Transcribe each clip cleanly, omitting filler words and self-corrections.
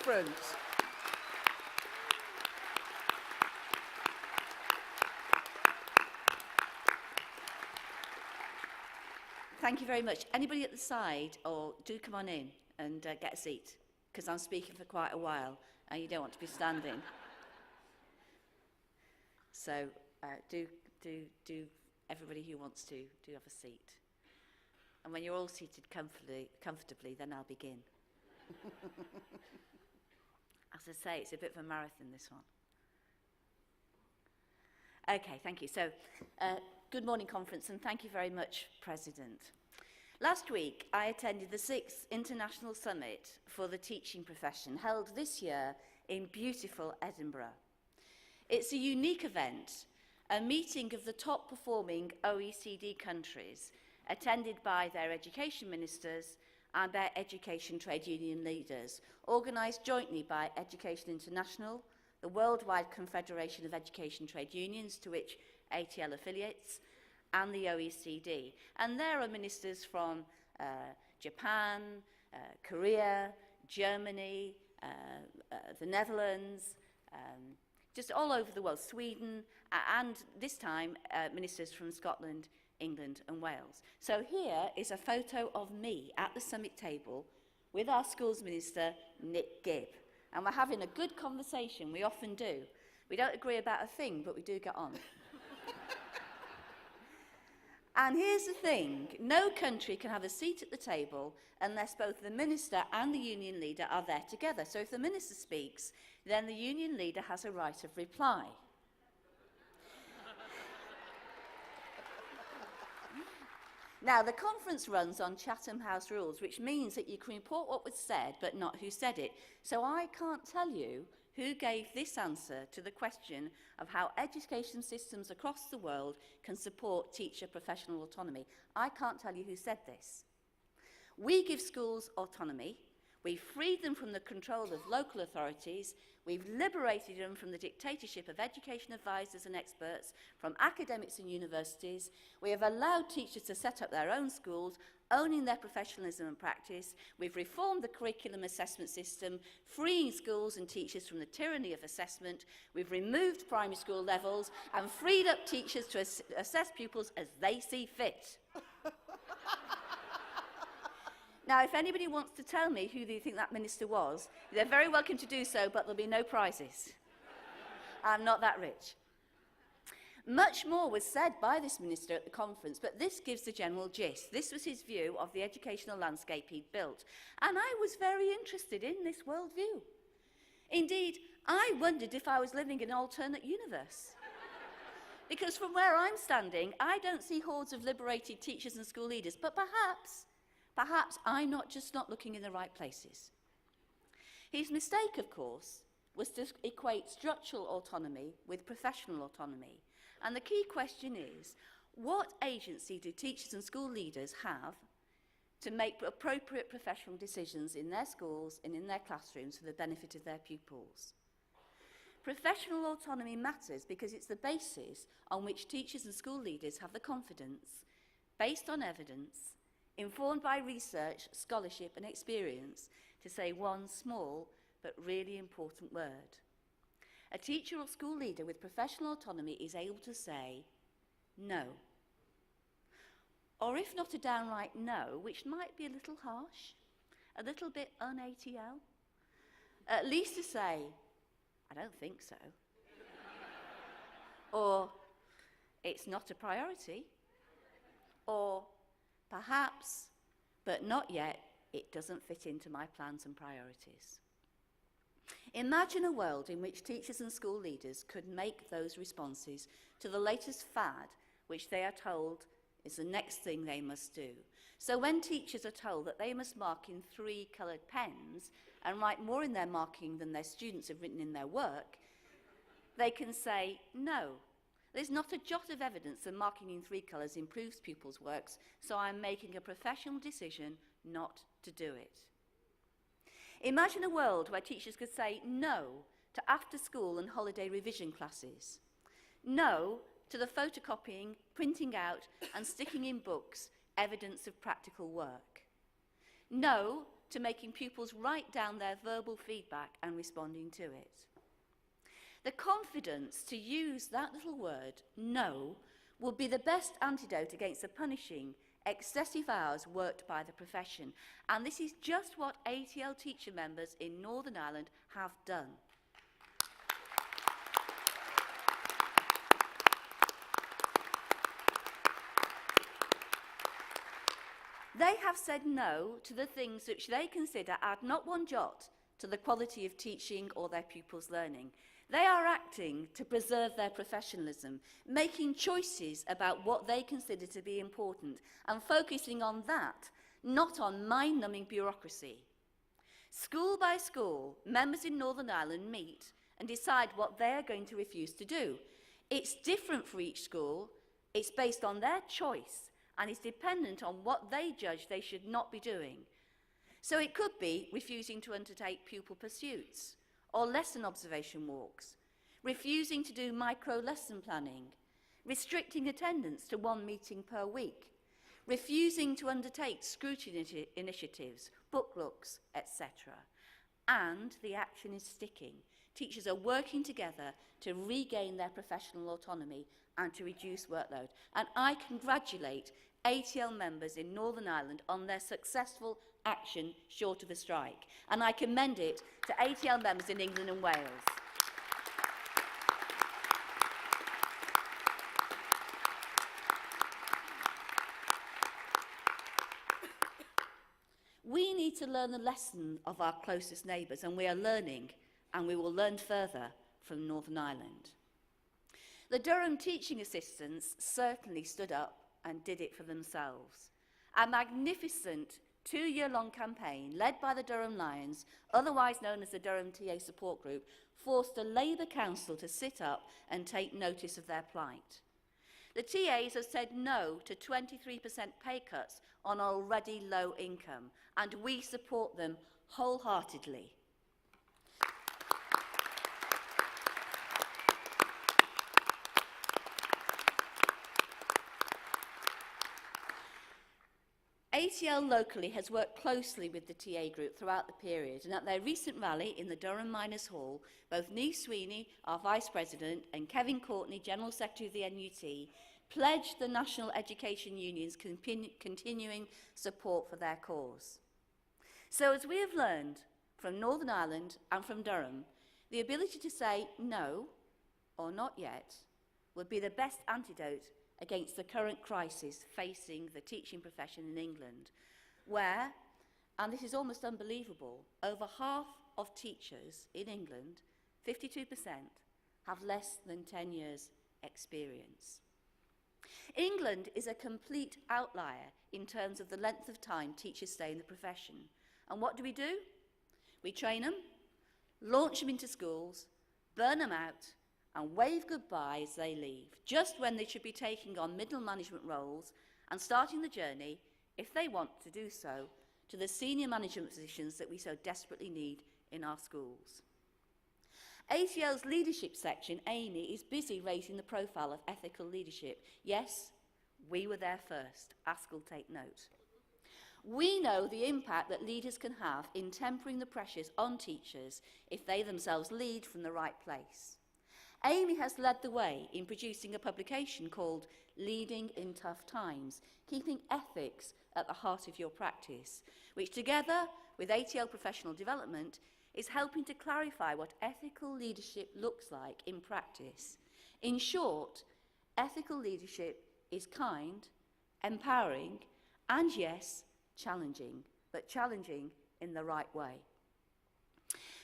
front. Thank you very much. Anybody at the side, or do come on in and get a seat, because I'm speaking for quite a while and you don't want to be standing. So do everybody who wants to, do have a seat. And when you're all seated comfortably, then I'll begin. As I say, it's a bit of a marathon, this one. Okay, thank you. So, good morning, conference, and thank you very much, President. Last week, I attended the 6th International Summit for the Teaching Profession, held this year in beautiful Edinburgh. It's a unique event, a meeting of the top-performing OECD countries, attended by their education ministers and their education trade union leaders, organised jointly by Education International, the Worldwide Confederation of Education Trade Unions, to which ATL affiliates, and the OECD. And there are ministers from Japan, Korea, Germany, the Netherlands, just all over the world, Sweden, and this time ministers from Scotland, England and Wales. So here is a photo of me at the summit table with our schools minister, Nick Gibb. And we're having a good conversation, we often do. We don't agree about a thing, but we do get on. And here's the thing, no country can have a seat at the table unless both the minister and the union leader are there together. So if the minister speaks, then the union leader has a right of reply. Now, the conference runs on Chatham House rules, which means that you can report what was said, but not who said it. So I can't tell you who gave this answer to the question of how education systems across the world can support teacher professional autonomy. I can't tell you who said this. We give schools autonomy. We've freed them from the control of local authorities. We've liberated them from the dictatorship of education advisors and experts, from academics and universities. We have allowed teachers to set up their own schools, owning their professionalism and practice. We've reformed the curriculum assessment system, freeing schools and teachers from the tyranny of assessment. We've removed primary school levels and freed up teachers to assess pupils as they see fit. Now, if anybody wants to tell me who they think that minister was, they're very welcome to do so, but there'll be no prizes. I'm not that rich. Much more was said by this minister at the conference, but this gives the general gist. This was his view of the educational landscape he'd built, and I was very interested in this worldview. Indeed, I wondered if I was living in an alternate universe. Because from where I'm standing, I don't see hordes of liberated teachers and school leaders, but perhaps I'm not looking in the right places. His mistake, of course, was to equate structural autonomy with professional autonomy. And the key question is, what agency do teachers and school leaders have to make appropriate professional decisions in their schools and in their classrooms for the benefit of their pupils? Professional autonomy matters because it's the basis on which teachers and school leaders have the confidence, based on evidence, informed by research, scholarship and experience, to say one small but really important word. A teacher or school leader with professional autonomy is able to say no. Or if not a downright no, which might be a little harsh, a little bit un-ATL, at least to say, I don't think so. Or, it's not a priority. Or, perhaps, but not yet, it doesn't fit into my plans and priorities. Imagine a world in which teachers and school leaders could make those responses to the latest fad, which they are told is the next thing they must do. So when teachers are told that they must mark in 3 coloured pens and write more in their marking than their students have written in their work, they can say no. There's not a jot of evidence that marking in 3 colours improves pupils' works, so I'm making a professional decision not to do it. Imagine a world where teachers could say no to after-school and holiday revision classes, no to the photocopying, printing out and sticking in books evidence of practical work, no to making pupils write down their verbal feedback and responding to it. The confidence to use that little word, no, will be the best antidote against the punishing, excessive hours worked by the profession. And this is just what ATL teacher members in Northern Ireland have done. They have said no to the things which they consider add not one jot to the quality of teaching or their pupils' learning. They are acting to preserve their professionalism, making choices about what they consider to be important and focusing on that, not on mind-numbing bureaucracy. School by school, members in Northern Ireland meet and decide what they are going to refuse to do. It's different for each school, it's based on their choice, and is dependent on what they judge they should not be doing. So it could be refusing to undertake pupil pursuits, or lesson observation walks, refusing to do micro-lesson planning, restricting attendance to 1 meeting per week, refusing to undertake scrutiny initiatives, book looks, etc. And the action is sticking. Teachers are working together to regain their professional autonomy and to reduce workload. And I congratulate ATL members in Northern Ireland on their successful action short of a strike. And I commend it to ATL members in England and Wales. We need to learn the lesson of our closest neighbours, and we are learning, and we will learn further from Northern Ireland. The Durham teaching assistants certainly stood up and did it for themselves. A magnificent 2-year-long campaign led by the Durham Lions, otherwise known as the Durham TA Support Group, forced the Labour Council to sit up and take notice of their plight. The TAs have said no to 23% pay cuts on already low income, and we support them wholeheartedly. ATL locally has worked closely with the TA group throughout the period, and at their recent rally in the Durham Miners Hall, both Niamh Sweeney, our Vice President, and Kevin Courtney, General Secretary of the NUT, pledged the National Education Union's continuing support for their cause. So as we have learned from Northern Ireland and from Durham, the ability to say no, or not yet, would be the best antidote against the current crisis facing the teaching profession in England, where, and this is almost unbelievable, over half of teachers in England, 52%, have less than 10 years' experience. England is a complete outlier in terms of the length of time teachers stay in the profession. And what do? We train them, launch them into schools, burn them out, and wave goodbye as they leave, just when they should be taking on middle management roles and starting the journey, if they want to do so, to the senior management positions that we so desperately need in our schools. ATL's leadership section, Amy, is busy raising the profile of ethical leadership. Yes, we were there first. Ask will take note. We know the impact that leaders can have in tempering the pressures on teachers if they themselves lead from the right place. Amy has led the way in producing a publication called Leading in Tough Times, keeping ethics at the heart of your practice, which together with ATL Professional Development is helping to clarify what ethical leadership looks like in practice. In short, ethical leadership is kind, empowering, and yes, challenging, but challenging in the right way.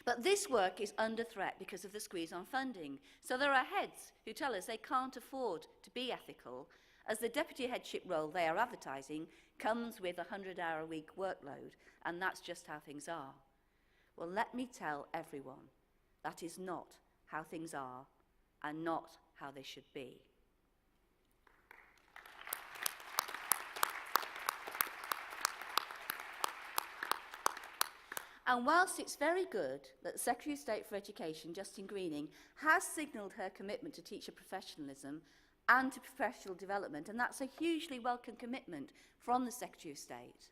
But this work is under threat because of the squeeze on funding. So there are heads who tell us they can't afford to be ethical, as the deputy headship role they are advertising comes with a 100-hour-a-week workload, and that's just how things are. Well, let me tell everyone, that is not how things are, and not how they should be. And whilst it's very good that the Secretary of State for Education, Justine Greening, has signalled her commitment to teacher professionalism and to professional development, and that's a hugely welcome commitment from the Secretary of State,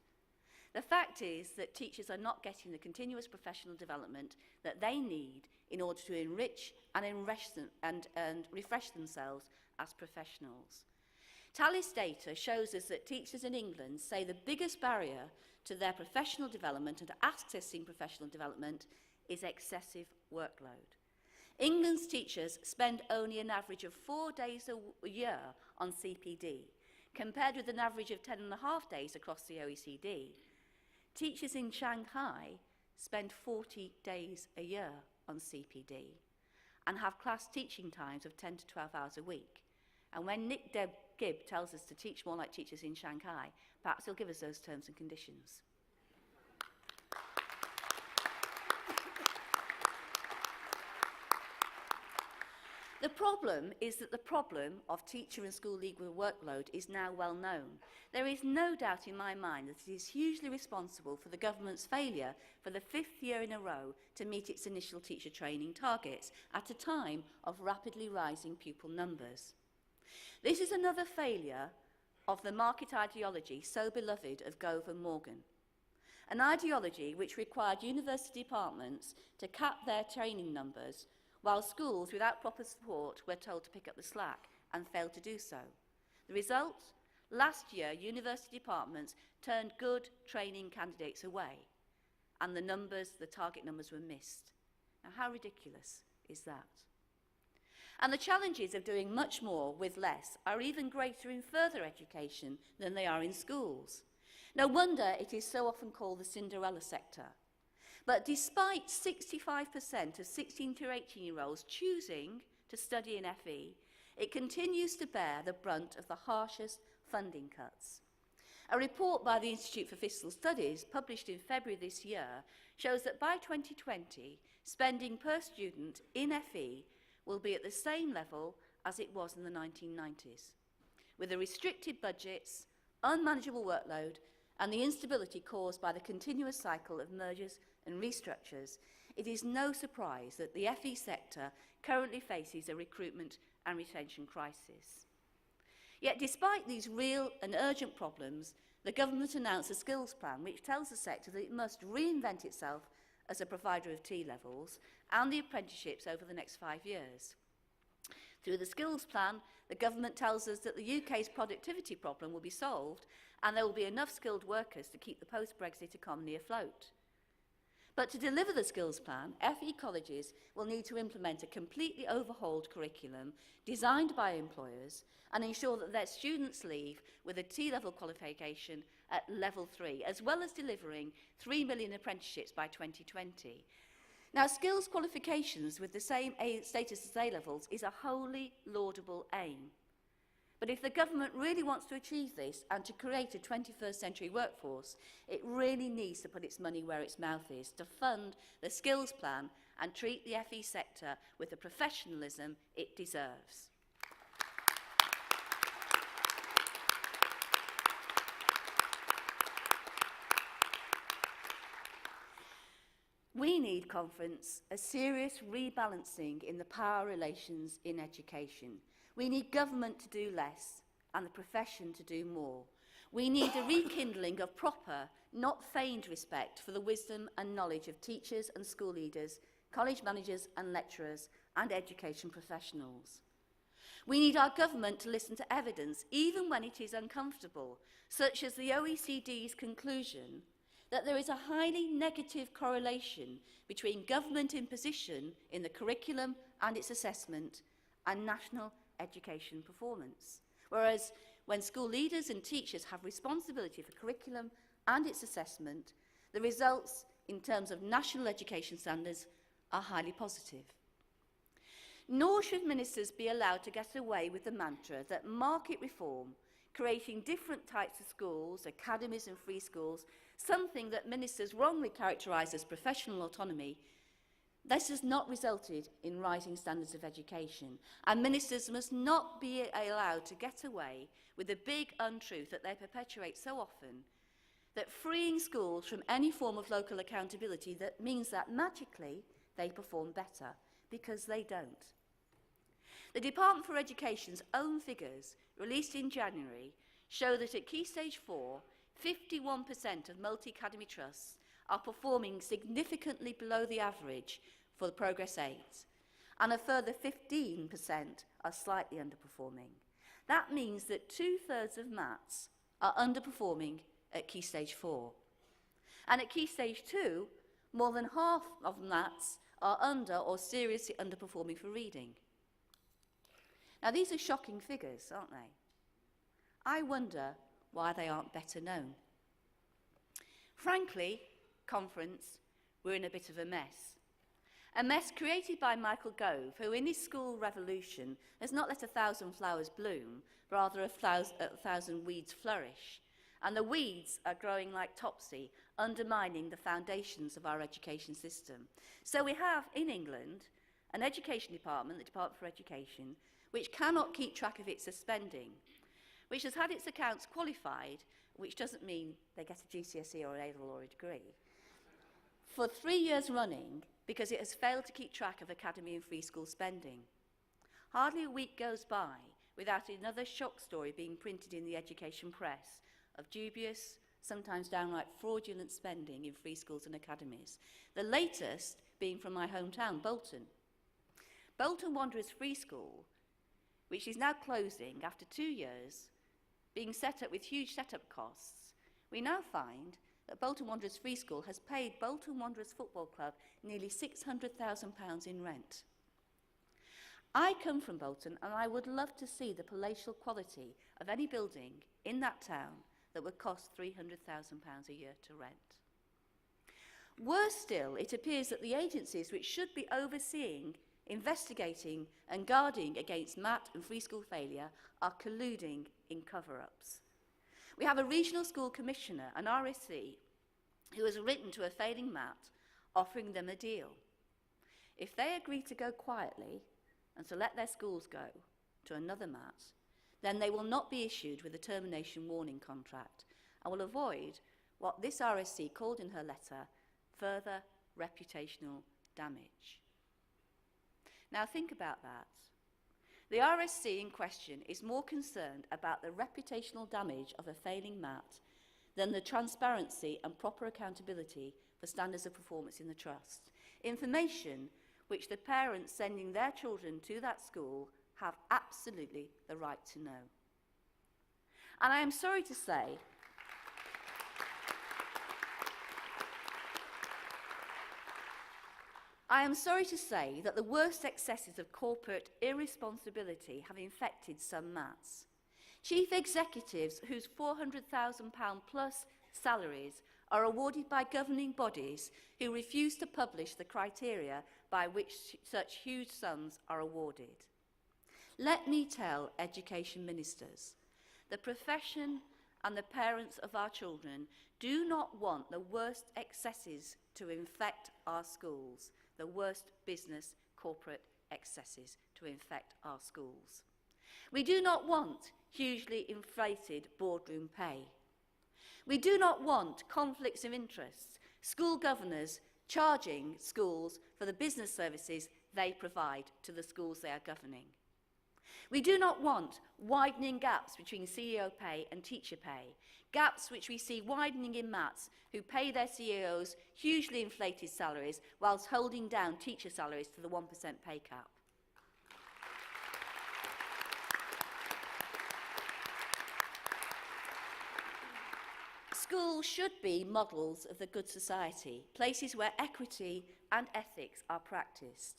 The fact is that teachers are not getting the continuous professional development that they need in order to enrich and refresh themselves as professionals. Talis data shows us that teachers in England say the biggest barrier to their professional development and to accessing professional development is excessive workload. England's teachers spend only an average of 4 days a year on CPD, compared with an average of 10.5 days across the OECD. Teachers in Shanghai spend 40 days a year on CPD and have class teaching times of 10 to 12 hours a week. And when Nick Gibb tells us to teach more like teachers in Shanghai, perhaps he'll give us those terms and conditions. The problem is that the problem of teacher and school legal workload is now well known. There is no doubt in my mind that it is hugely responsible for the government's failure for the 5th year in a row to meet its initial teacher training targets at a time of rapidly rising pupil numbers. This is another failure of the market ideology so beloved of Gove and Morgan, an ideology which required university departments to cap their training numbers while schools without proper support were told to pick up the slack and failed to do so. The result? Last year, university departments turned good training candidates away, and the target numbers were missed. Now, how ridiculous is that? And the challenges of doing much more with less are even greater in further education than they are in schools. No wonder it is so often called the Cinderella sector. But despite 65% of 16 to 18-year-olds choosing to study in FE, it continues to bear the brunt of the harshest funding cuts. A report by the Institute for Fiscal Studies, published in February this year, shows that by 2020, spending per student in FE will be at the same level as it was in the 1990s. With the restricted budgets, unmanageable workload, and the instability caused by the continuous cycle of mergers and restructures, it is no surprise that the FE sector currently faces a recruitment and retention crisis. Yet despite these real and urgent problems, the government announced a skills plan which tells the sector that it must reinvent itself as a provider of T-levels and the apprenticeships over the next 5 years. Through the skills plan, the government tells us that the UK's productivity problem will be solved and there will be enough skilled workers to keep the post-Brexit economy afloat. But to deliver the skills plan, FE colleges will need to implement a completely overhauled curriculum designed by employers and ensure that their students leave with a T-level qualification at level 3, as well as delivering 3 million apprenticeships by 2020. Now, skills qualifications with the same status as A-levels is a wholly laudable aim. But if the government really wants to achieve this and to create a 21st century workforce, it really needs to put its money where its mouth is, to fund the skills plan and treat the FE sector with the professionalism it deserves. We need, conference, a serious rebalancing in the power relations in education. We need government to do less and the profession to do more. We need a rekindling of proper, not feigned respect for the wisdom and knowledge of teachers and school leaders, college managers and lecturers, and education professionals. We need our government to listen to evidence, even when it is uncomfortable, such as the OECD's conclusion that there is a highly negative correlation between government imposition in the curriculum and its assessment and national education performance. Whereas when school leaders and teachers have responsibility for curriculum and its assessment, the results in terms of national education standards are highly positive. Nor should ministers be allowed to get away with the mantra that market reform, creating different types of schools, academies and free schools, something that ministers wrongly characterise as professional autonomy, this has not resulted in rising standards of education, and ministers must not be allowed to get away with the big untruth that they perpetuate so often, that freeing schools from any form of local accountability that means that magically they perform better, because they don't. The Department for Education's own figures, released in January, show that at Key Stage 4, 51% of multi-academy trusts are performing significantly below the average for the Progress 8, and a further 15% are slightly underperforming. That means that 2/3 of maths are underperforming at Key Stage 4. And at Key Stage 2, more than half of maths are under or seriously underperforming for reading. Now, these are shocking figures, aren't they? I wonder why they aren't better known. Frankly, conference, we're in a bit of a mess. A mess created by Michael Gove, who in his school revolution has not let 1,000 flowers bloom, but rather a thousand weeds flourish. And the weeds are growing like topsy, undermining the foundations of our education system. So we have, in England, an education department, the Department for Education, which cannot keep track of its spending, which has had its accounts qualified, which doesn't mean they get a GCSE or an A-level or a degree, for 3 years running because it has failed to keep track of academy and free school spending. Hardly a week goes by without another shock story being printed in the education press of dubious, sometimes downright fraudulent spending in free schools and academies. The latest being from my hometown, Bolton. Bolton Wanderers Free School, which is now closing after 2 years, being set up with huge setup costs. We now find that Bolton Wanderers Free School has paid Bolton Wanderers Football Club nearly £600,000 in rent. I come from Bolton, and I would love to see the palatial quality of any building in that town that would cost £300,000 a year to rent. Worse still, it appears that the agencies which should be overseeing, investigating and guarding against MAT and free school failure are colluding in cover-ups. We have a regional school commissioner, an RSC, who has written to a failing MAT offering them a deal. If they agree to go quietly and to let their schools go to another MAT, then they will not be issued with a termination warning contract and will avoid what this RSC called in her letter further reputational damage. Now think about that. The RSC in question is more concerned about the reputational damage of a failing MAT than the transparency and proper accountability for standards of performance in the trust. Information which the parents sending their children to that school have absolutely the right to know. And I am sorry to say, that the worst excesses of corporate irresponsibility have infected some MATs. Chief executives whose £400,000 plus salaries are awarded by governing bodies who refuse to publish the criteria by which such huge sums are awarded. Let me tell education ministers, the profession and the parents of our children do not want the worst excesses to infect our schools, the worst business corporate excesses to infect our schools. We do not want hugely inflated boardroom pay. We do not want conflicts of interest, school governors charging schools for the business services they provide to the schools they are governing. We do not want widening gaps between CEO pay and teacher pay, gaps which we see widening in MATs who pay their CEOs hugely inflated salaries whilst holding down teacher salaries to the 1% pay cap. Schools should be models of the good society, places where equity and ethics are practiced.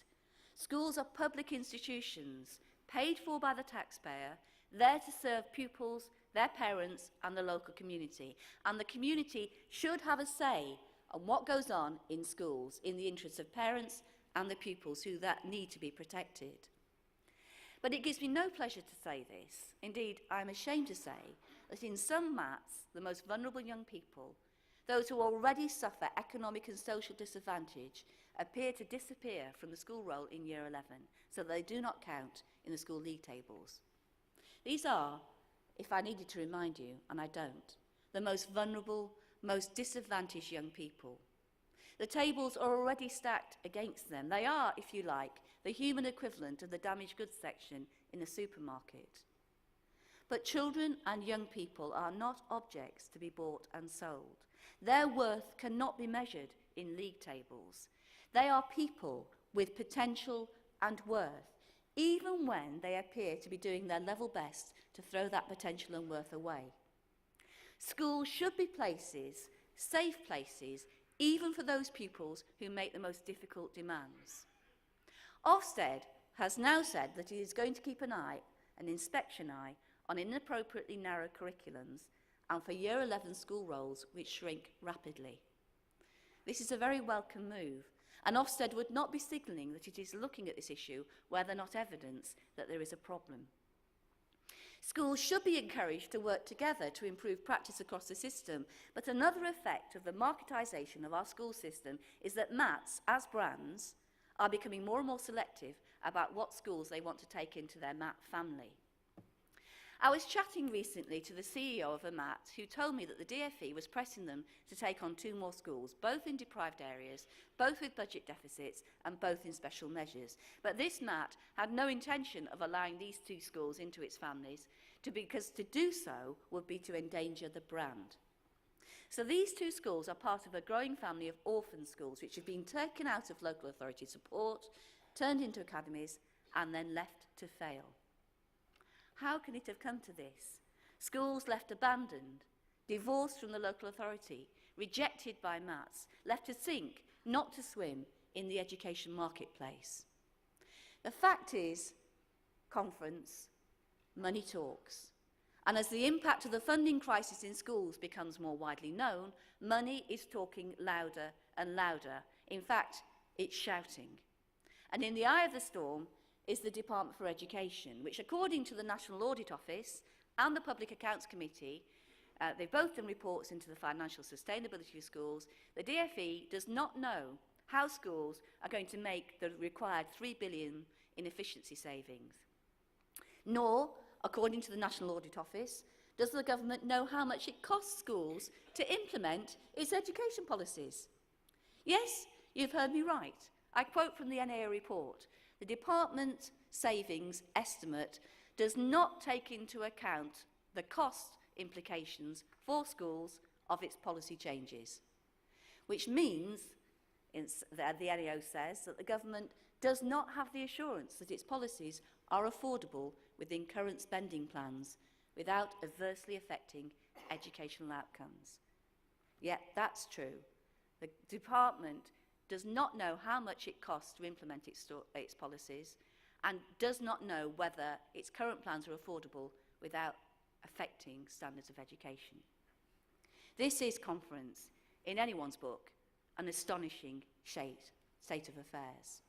Schools are public institutions, paid for by the taxpayer, there to serve pupils, their parents and the local community. And the community should have a say on what goes on in schools in the interests of parents and the pupils who that need to be protected. But it gives me no pleasure to say this. Indeed, I'm ashamed to say that in some MATs, the most vulnerable young people, those who already suffer economic and social disadvantage, appear to disappear from the school roll in Year 11, so they do not count in the school league tables. These are, if I needed to remind you, and I don't, the most vulnerable, most disadvantaged young people. The tables are already stacked against them. They are, if you like, the human equivalent of the damaged goods section in a supermarket. But children and young people are not objects to be bought and sold. Their worth cannot be measured in league tables. They are people with potential and worth, even when they appear to be doing their level best to throw that potential and worth away. Schools should be places, safe places, even for those pupils who make the most difficult demands. Ofsted has now said that it is going to keep an inspection eye, on inappropriately narrow curriculums and for Year 11 school roles which shrink rapidly. This is a very welcome move, and Ofsted would not be signalling that it is looking at this issue where there is not evidence that there is a problem. Schools should be encouraged to work together to improve practice across the system, but another effect of the marketisation of our school system is that MATs, as brands, are becoming more and more selective about what schools they want to take into their MAT family. I was chatting recently to the CEO of a MAT who told me that the DfE was pressing them to take on 2 more schools, both in deprived areas, both with budget deficits and both in special measures. But this MAT had no intention of allowing these 2 schools into its families because to do so would be to endanger the brand. So these 2 schools are part of a growing family of orphan schools which have been taken out of local authority support, turned into academies and then left to fail. How can it have come to this? Schools left abandoned, divorced from the local authority, rejected by MATs, left to sink, not to swim, in the education marketplace. The fact is, conference, money talks. And as the impact of the funding crisis in schools becomes more widely known, money is talking louder and louder. In fact, it's shouting. And in the eye of the storm is the Department for Education, which, according to the National Audit Office and the Public Accounts Committee, they've both done reports into the financial sustainability of schools. The DfE does not know how schools are going to make the required $3 billion in efficiency savings. Nor, according to the National Audit Office, does the government know how much it costs schools to implement its education policies. Yes, you've heard me right. I quote from the NAO report. The department savings estimate does not take into account the cost implications for schools of its policy changes, which means, the NAO says, that the government does not have the assurance that its policies are affordable within current spending plans without adversely affecting educational outcomes. Yet that's true. The department does not know how much it costs to implement its policies and does not know whether its current plans are affordable without affecting standards of education. This is, conference, in anyone's book, an astonishing state of affairs.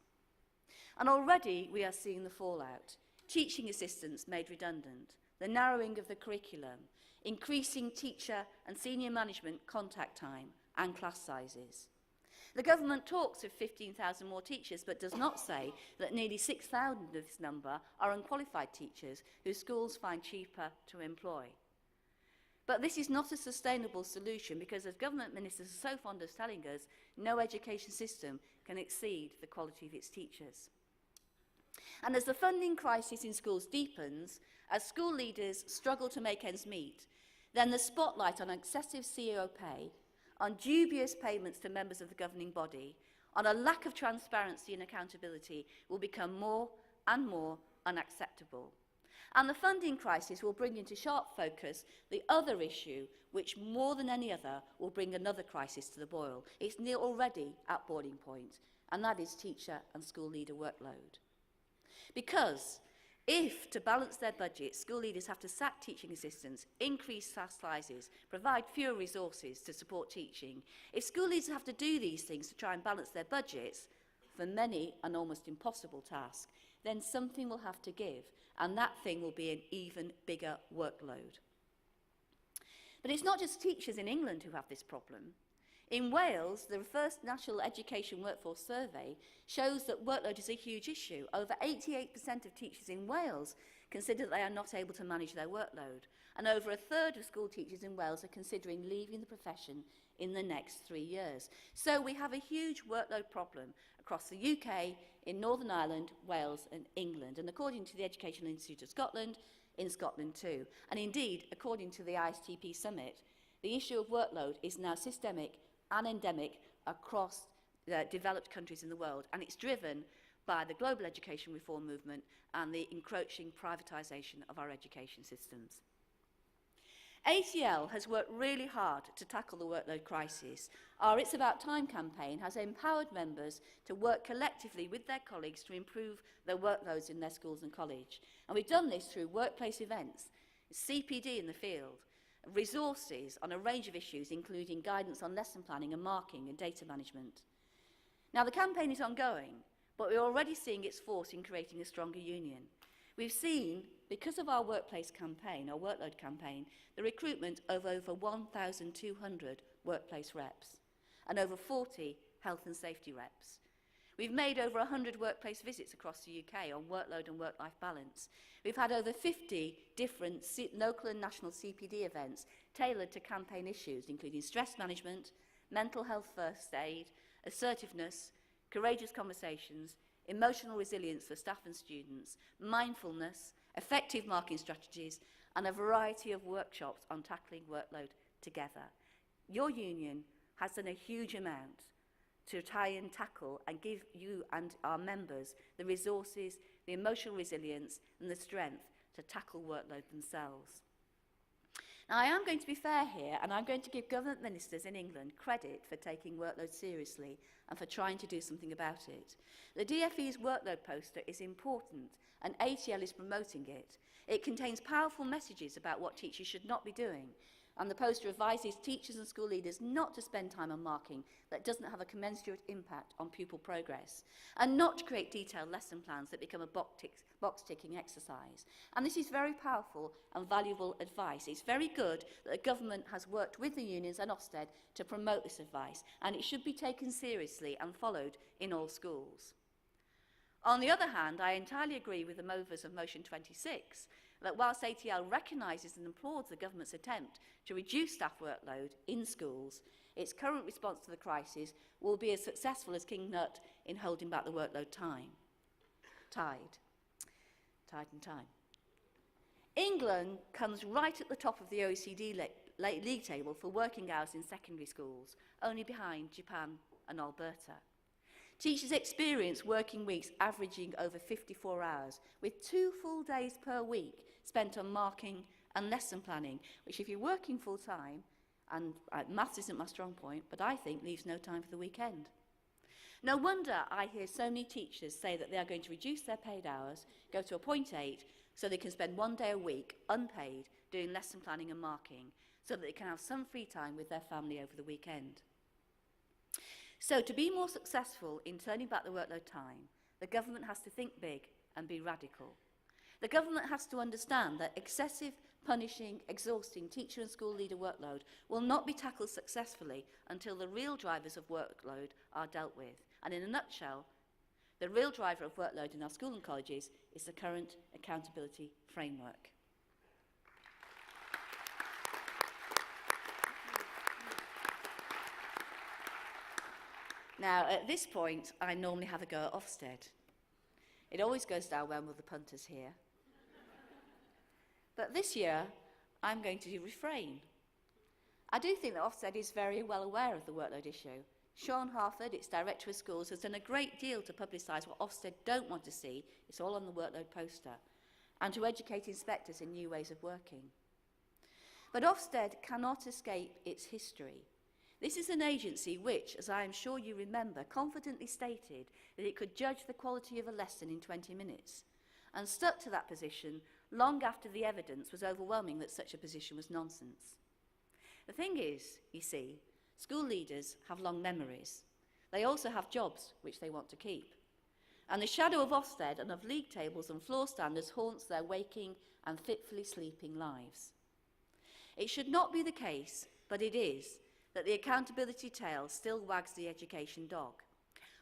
And already we are seeing the fallout. Teaching assistants made redundant, the narrowing of the curriculum, increasing teacher and senior management contact time and class sizes. The government talks of 15,000 more teachers, but does not say that nearly 6,000 of this number are unqualified teachers who schools find cheaper to employ. But this is not a sustainable solution because, as government ministers are so fond of telling us, no education system can exceed the quality of its teachers. And as the funding crisis in schools deepens, as school leaders struggle to make ends meet, then the spotlight on excessive CEO pay, on dubious payments to members of the governing body, on a lack of transparency and accountability will become more and more unacceptable. And the funding crisis will bring into sharp focus the other issue, which more than any other will bring another crisis to the boil. It's already at boiling point, and that is teacher and school leader workload. Because if, to balance their budgets, school leaders have to sack teaching assistants, increase class sizes, provide fewer resources to support teaching, if school leaders have to do these things to try and balance their budgets, for many an almost impossible task, then something will have to give, and that thing will be an even bigger workload. But it's not just teachers in England who have this problem. In Wales, the first National Education Workforce Survey shows that workload is a huge issue. Over 88% of teachers in Wales consider that they are not able to manage their workload, and over a third of school teachers in Wales are considering leaving the profession in the next 3 years. So we have a huge workload problem across the UK, in Northern Ireland, Wales and England. And according to the Educational Institute of Scotland, in Scotland too. And indeed, according to the ISTP Summit, the issue of workload is now systemic and endemic across developed countries in the world, and it's driven by the global education reform movement and the encroaching privatisation of our education systems. ATL has worked really hard to tackle the workload crisis. Our It's About Time campaign has empowered members to work collectively with their colleagues to improve their workloads in their schools and college. And we've done this through workplace events, CPD in the field, resources on a range of issues, including guidance on lesson planning and marking and data management. Now, the campaign is ongoing, but we're already seeing its force in creating a stronger union. We've seen, because of our workplace campaign, our workload campaign, the recruitment of over 1,200 workplace reps and over 40 health and safety reps. We've made over 100 workplace visits across the UK on workload and work-life balance. We've had over 50 different local and national CPD events tailored to campaign issues, including stress management, mental health first aid, assertiveness, courageous conversations, emotional resilience for staff and students, mindfulness, effective marking strategies, and a variety of workshops on tackling workload together. Your union has done a huge amount to try and tackle and give you and our members the resources, the emotional resilience, and the strength to tackle workload themselves. Now, I am going to be fair here, and I'm going to give government ministers in England credit for taking workload seriously and for trying to do something about it. The DfE's workload poster is important, and ATL is promoting it. It contains powerful messages about what teachers should not be doing, and the poster advises teachers and school leaders not to spend time on marking that doesn't have a commensurate impact on pupil progress, and not to create detailed lesson plans that become a box-ticking exercise. And this is very powerful and valuable advice. It's very good that the government has worked with the unions and Ofsted to promote this advice, and it should be taken seriously and followed in all schools. On the other hand, I entirely agree with the movers of Motion 26 that whilst ATL recognises and applauds the government's attempt to reduce staff workload in schools, its current response to the crisis will be as successful as King Nut in holding back the workload tide. England comes right at the top of the OECD league table for working hours in secondary schools, only behind Japan and Alberta. Teachers experience working weeks averaging over 54 hours, with 2 full days per week spent on marking and lesson planning, which if you're working full-time, and maths isn't my strong point, but I think leaves no time for the weekend. No wonder I hear so many teachers say that they are going to reduce their paid hours, go to a 0.8, so they can spend 1 day a week, unpaid, doing lesson planning and marking, so that they can have some free time with their family over the weekend. So to be more successful in turning back the workload time, the government has to think big and be radical. The government has to understand that excessive, punishing, exhausting teacher and school leader workload will not be tackled successfully until the real drivers of workload are dealt with. And in a nutshell, the real driver of workload in our schools and colleges is the current accountability framework. Now, at this point, I normally have a go at Ofsted. It always goes down well with the punters here. But this year, I'm going to refrain. I do think that Ofsted is very well aware of the workload issue. Sean Harford, its Director of Schools, has done a great deal to publicise what Ofsted don't want to see. It's all on the workload poster. And to educate inspectors in new ways of working. But Ofsted cannot escape its history. This is an agency which, as I am sure you remember, confidently stated that it could judge the quality of a lesson in 20 minutes, and stuck to that position long after the evidence was overwhelming that such a position was nonsense. The thing is, you see, school leaders have long memories. They also have jobs which they want to keep. And the shadow of Ofsted and of league tables and floor standards haunts their waking and fitfully sleeping lives. It should not be the case, but it is, that the accountability tail still wags the education dog.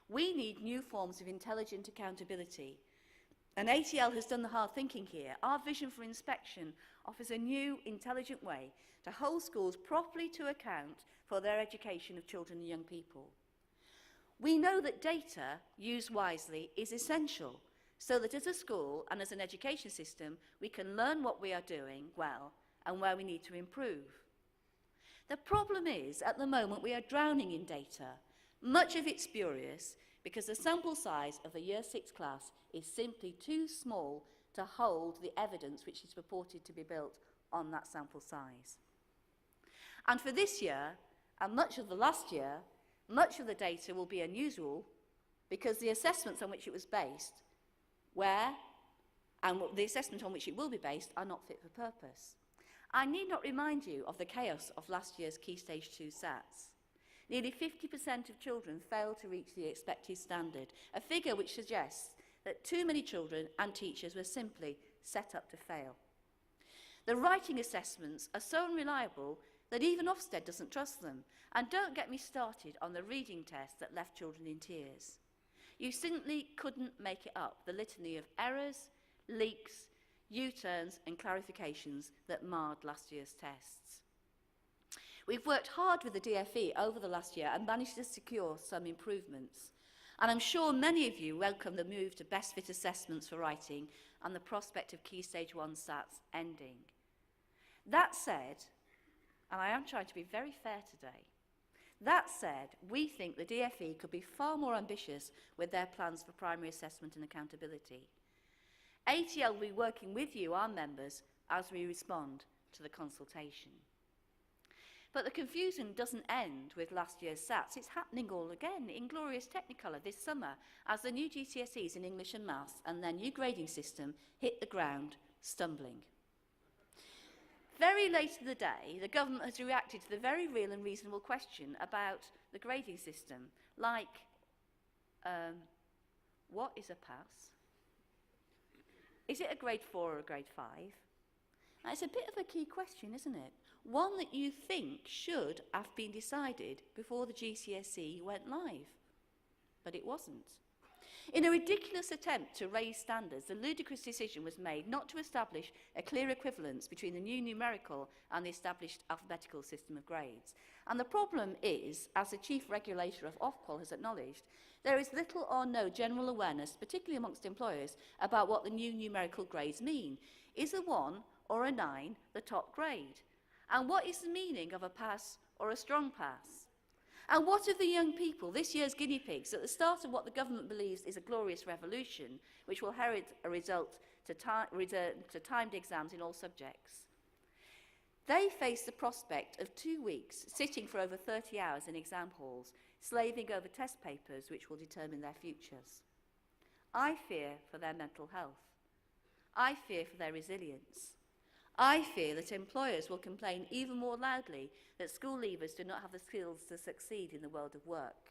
We need new forms of intelligent accountability. And ATL has done the hard thinking here. Our vision for inspection offers a new, intelligent way to hold schools properly to account for their education of children and young people. We know that data, used wisely, is essential. so that as a school and as an education system, we can learn what we are doing well and where we need to improve. The problem is, at the moment, we are drowning in data. Much of it spurious because the sample size of a Year 6 class is simply too small to hold the evidence which is purported to be built on that sample size. And for this year, and much of the last year, much of the data will be unusual because the assessments on which it was based the assessment on which it will be based are not fit for purpose. I need not remind you of the chaos of last year's Key Stage 2 SATs. Nearly 50% of children failed to reach the expected standard, a figure which suggests that too many children and teachers were simply set up to fail. The writing assessments are so unreliable that even Ofsted doesn't trust them. And don't get me started on the reading test that left children in tears. You simply couldn't make it up, the litany of errors, leaks, U-turns and clarifications that marred last year's tests. We've worked hard with the DFE over the last year and managed to secure some improvements. And I'm sure many of you welcome the move to best fit assessments for writing and the prospect of Key Stage 1 SATs ending. That said, and I am trying to be very fair today, that said, we think the DFE could be far more ambitious with their plans for primary assessment and accountability. ATL will be working with you, our members, as we respond to the consultation. But the confusion doesn't end with last year's SATs. It's happening all again in glorious Technicolor this summer as the new GCSEs in English and Maths and their new grading system hit the ground stumbling. Very late in the day, the government has reacted to the very real and reasonable question about the grading system, like, what is a pass? Is it a grade 4 or a grade 5? Now, it's a bit of a key question, isn't it? One that you think should have been decided before the GCSE went live, but it wasn't. In a ridiculous attempt to raise standards, the ludicrous decision was made not to establish a clear equivalence between the new numerical and the established alphabetical system of grades. And the problem is, as the chief regulator of Ofqual has acknowledged, there is little or no general awareness, particularly amongst employers, about what the new numerical grades mean. Is a 1 or a 9 the top grade? And what is the meaning of a pass or a strong pass? And what of the young people, this year's guinea pigs, at the start of what the government believes is a glorious revolution, which will herald a result to timed exams in all subjects? They face the prospect of 2 weeks sitting for over 30 hours in exam halls, slaving over test papers which will determine their futures. I fear for their mental health. I fear for their resilience. I fear that employers will complain even more loudly that school leavers do not have the skills to succeed in the world of work.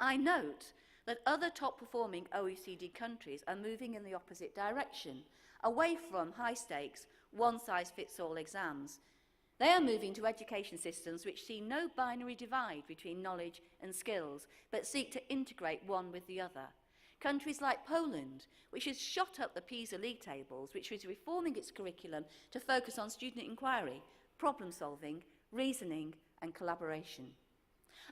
I note that other top-performing OECD countries are moving in the opposite direction, away from high-stakes, one-size-fits-all exams. They are moving to education systems which see no binary divide between knowledge and skills, but seek to integrate one with the other. Countries like Poland, which has shot up the PISA league tables, which is reforming its curriculum to focus on student inquiry, problem solving, reasoning and collaboration.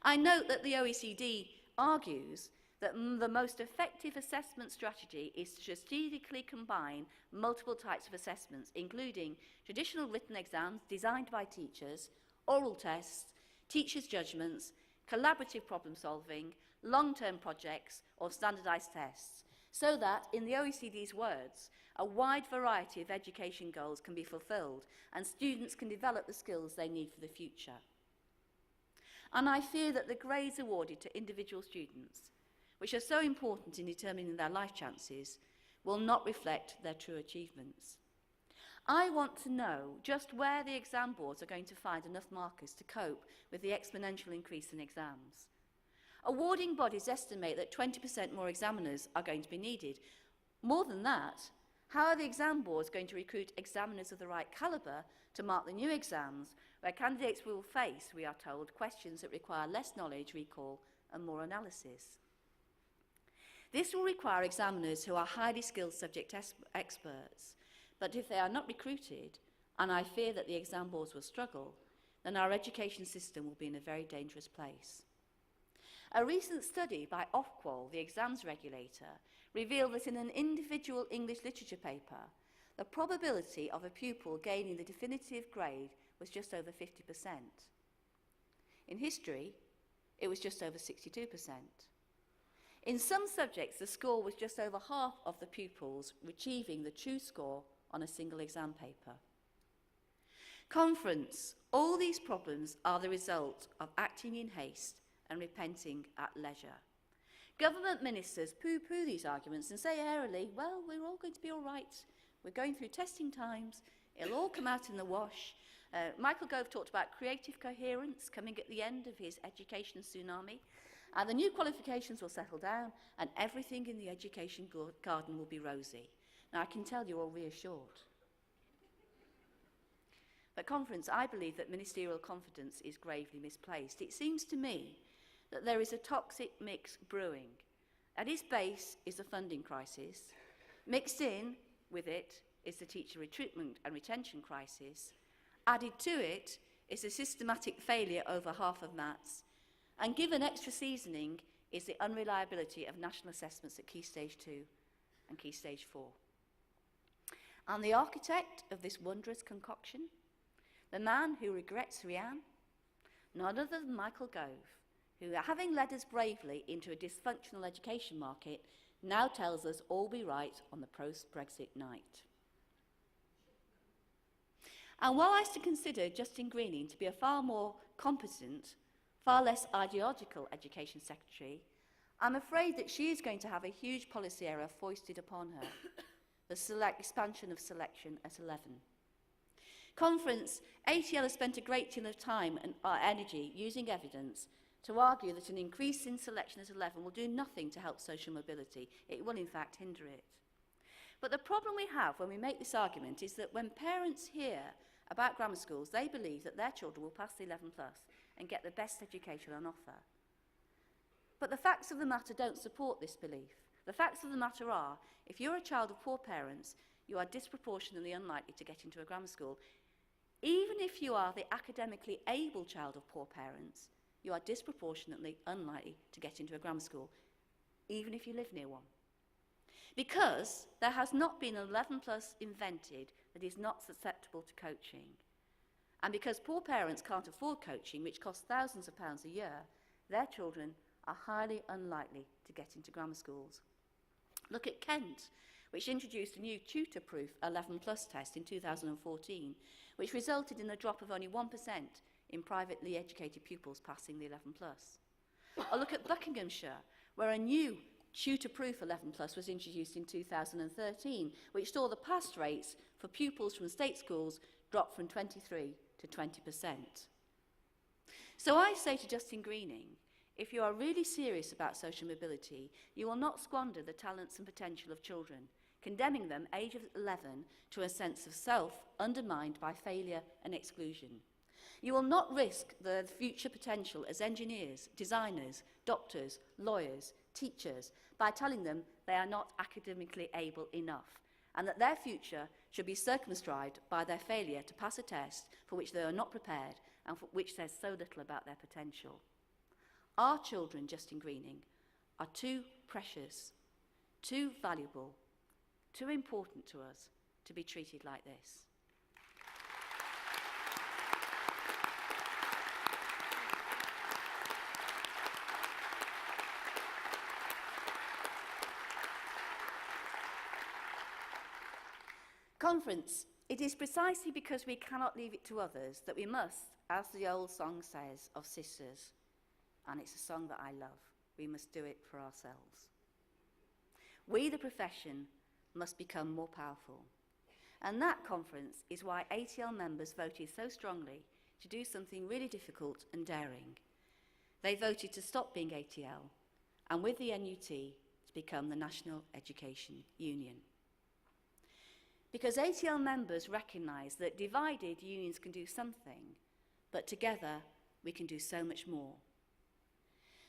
I note that the OECD argues that the most effective assessment strategy is to strategically combine multiple types of assessments, including traditional written exams designed by teachers, oral tests, teachers' judgments, collaborative problem solving, long-term projects or standardised tests, so that, in the OECD's words, a wide variety of education goals can be fulfilled and students can develop the skills they need for the future. And I fear that the grades awarded to individual students, which are so important in determining their life chances, will not reflect their true achievements. I want to know just where the exam boards are going to find enough markers to cope with the exponential increase in exams. Awarding bodies estimate that 20% more examiners are going to be needed. More than that, how are the exam boards going to recruit examiners of the right calibre to mark the new exams, where candidates will face, we are told, questions that require less knowledge, recall and more analysis? This will require examiners who are highly skilled subject experts, but if they are not recruited, and I fear that the exam boards will struggle, then our education system will be in a very dangerous place. A recent study by Ofqual, the exams regulator, revealed that in an individual English literature paper, the probability of a pupil gaining the definitive grade was just over 50%. In history, it was just over 62%. In some subjects, the score was just over half of the pupils achieving the true score on a single exam paper. Conference, all these problems are the result of acting in haste and repenting at leisure. Government ministers pooh-pooh these arguments and say airily, well, we're all going to be all right. We're going through testing times. It'll all come out in the wash. Michael Gove talked about creative coherence coming at the end of his education tsunami. And the new qualifications will settle down and everything in the education garden will be rosy. Now, I can tell you're all reassured. But Conference, I believe that ministerial confidence is gravely misplaced. It seems to me that there is a toxic mix brewing. At its base is the funding crisis. Mixed in with it is the teacher recruitment and retention crisis. Added to it is the systematic failure over half of maths. And given extra seasoning is the unreliability of national assessments at Key Stage 2 and Key Stage 4. And the architect of this wondrous concoction, the man who regrets Rianne, none other than Michael Gove, who, having led us bravely into a dysfunctional education market, now tells us all be right on the post-Brexit night. And while I still consider Justine Greening to be a far more competent, far less ideological education secretary, I'm afraid that she is going to have a huge policy error foisted upon her, the expansion of selection at 11. Conference, ATL has spent a great deal of time and energy using evidence to argue that an increase in selection at 11 will do nothing to help social mobility. It will, in fact, hinder it. But the problem we have when we make this argument is that when parents hear about grammar schools, they believe that their children will pass the 11 plus and get the best education on offer. But the facts of the matter don't support this belief. The facts of the matter are, if you're a child of poor parents, you are disproportionately unlikely to get into a grammar school. Even if you are the academically able child of poor parents, you are disproportionately unlikely to get into a grammar school, even if you live near one. Because there has not been an 11 plus invented that is not susceptible to coaching. And because poor parents can't afford coaching, which costs thousands of pounds a year, their children are highly unlikely to get into grammar schools. Look at Kent, which introduced a new tutor-proof 11 plus test in 2014, which resulted in a drop of only 1% in privately educated pupils passing the 11 plus. Or look at Buckinghamshire, where a new tutor-proof 11 plus was introduced in 2013, which saw the pass rates for pupils from state schools drop from 23 to 20%. So I say to Justine Greening, if you are really serious about social mobility, you will not squander the talents and potential of children, condemning them, age of 11, to a sense of self undermined by failure and exclusion. You will not risk the future potential as engineers, designers, doctors, lawyers, teachers by telling them they are not academically able enough and that their future should be circumscribed by their failure to pass a test for which they are not prepared and for which says so little about their potential. Our children, Justine Greening, are too precious, too valuable, too important to us to be treated like this. Conference, it is precisely because we cannot leave it to others that we must, as the old song says of sisters, and it's a song that I love, we must do it for ourselves. We, the profession, must become more powerful. And that, Conference, is why ATL members voted so strongly to do something really difficult and daring. They voted to stop being ATL, and with the NUT, to become the National Education Union. Because ATL members recognise that divided unions can do something, but together we can do so much more.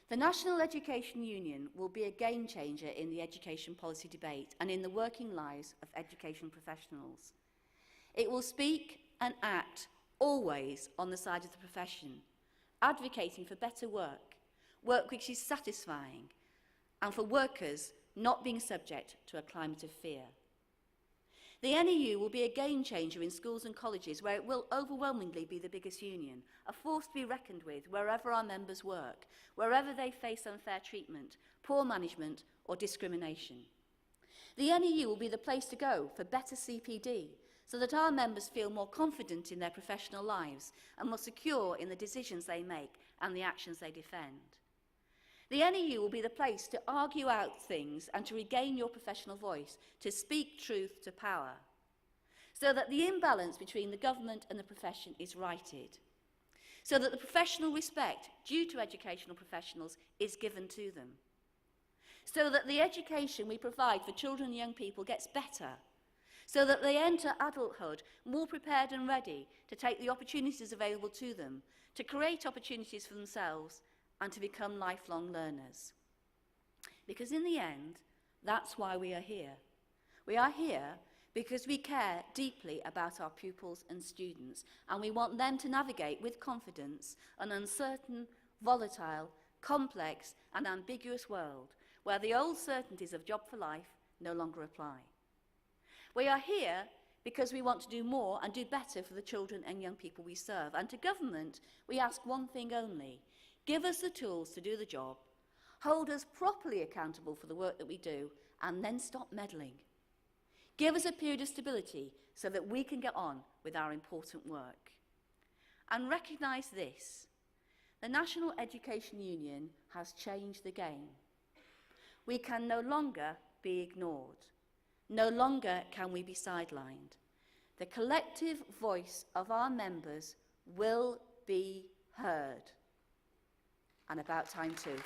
The National Education Union will be a game changer in the education policy debate and in the working lives of education professionals. It will speak and act always on the side of the profession, advocating for better work, work which is satisfying, and for workers not being subject to a climate of fear. The NEU will be a game changer in schools and colleges where it will overwhelmingly be the biggest union, a force to be reckoned with wherever our members work, wherever they face unfair treatment, poor management or discrimination. The NEU will be the place to go for better CPD, so that our members feel more confident in their professional lives and more secure in the decisions they make and the actions they defend. The NEU will be the place to argue out things and to regain your professional voice, to speak truth to power, so that the imbalance between the government and the profession is righted, so that the professional respect due to educational professionals is given to them, so that the education we provide for children and young people gets better, so that they enter adulthood more prepared and ready to take the opportunities available to them, to create opportunities for themselves and to become lifelong learners. Because in the end, that's why we are here. We are here because we care deeply about our pupils and students, and we want them to navigate with confidence an uncertain, volatile, complex and ambiguous world where the old certainties of job for life no longer apply. We are here because we want to do more and do better for the children and young people we serve. And to government, we ask one thing only: give us the tools to do the job, hold us properly accountable for the work that we do, and then stop meddling. Give us a period of stability so that we can get on with our important work. And recognise this: the National Education Union has changed the game. We can no longer be ignored. No longer can we be sidelined. The collective voice of our members will be heard. And about time too.